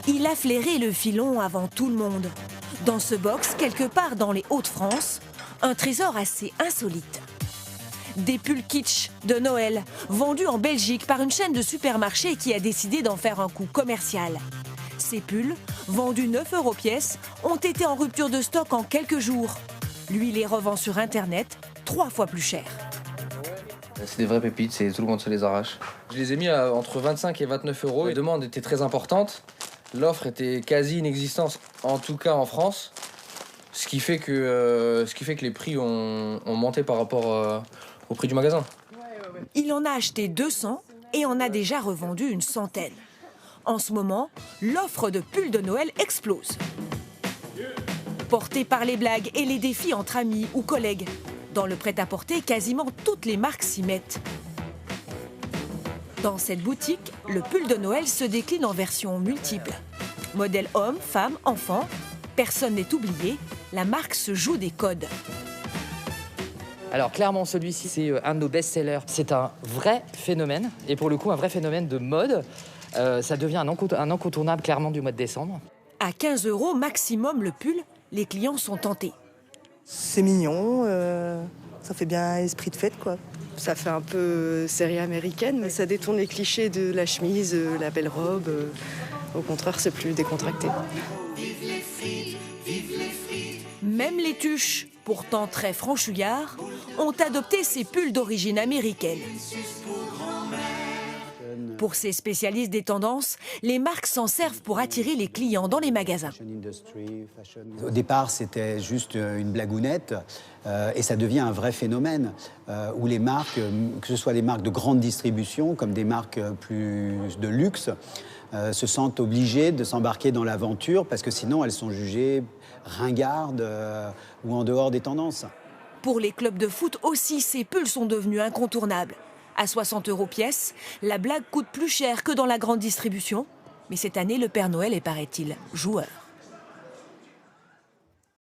Il a flairé le filon avant tout le monde. Dans ce box, quelque part dans les Hauts-de-France, un trésor assez insolite. Des pulls kitsch de Noël, vendus en Belgique par une chaîne de supermarchés qui a décidé d'en faire un coup commercial. Ces pulls, vendus 9 € pièce, ont été en rupture de stock en quelques jours. Lui les revend sur Internet 3 fois plus cher. C'est des vraies pépites, tout le monde se les arrache. Je les ai mis à entre 25 et 29 €. La demande était très importante. L'offre était quasi inexistante, en tout cas en France. Ce qui fait que les prix ont monté par rapport au prix du magasin. Il en a acheté 200 et en a déjà revendu une centaine. En ce moment, l'offre de pulls de Noël explose. Porté par les blagues et les défis entre amis ou collègues, dans le prêt-à-porter, quasiment toutes les marques s'y mettent. Dans cette boutique, le pull de Noël se décline en versions multiples. Modèle homme, femme, enfant, personne n'est oublié, la marque se joue des codes. Alors clairement, celui-ci, c'est un de nos best-sellers. C'est un vrai phénomène, et pour le coup, un vrai phénomène de mode. Ça devient un incontournable, clairement, du mois de décembre. À 15 € maximum le pull, les clients sont tentés. C'est mignon, ça fait bien esprit de fête, quoi. Ça fait un peu série américaine, mais ça détourne les clichés de la chemise, la belle robe. Au contraire, c'est plus décontracté. Même les tuches, pourtant très franchouillards, ont adopté ces pulls d'origine américaine. Pour ces spécialistes des tendances, les marques s'en servent pour attirer les clients dans les magasins. Au départ, c'était juste une blagounette et ça devient un vrai phénomène où les marques, que ce soit des marques de grande distribution comme des marques plus de luxe, se sentent obligées de s'embarquer dans l'aventure parce que sinon elles sont jugées ringardes ou en dehors des tendances. Pour les clubs de foot aussi, ces pulls sont devenus incontournables. À 60 € pièce, la blague coûte plus cher que dans la grande distribution. Mais cette année, le Père Noël est, paraît-il, joueur.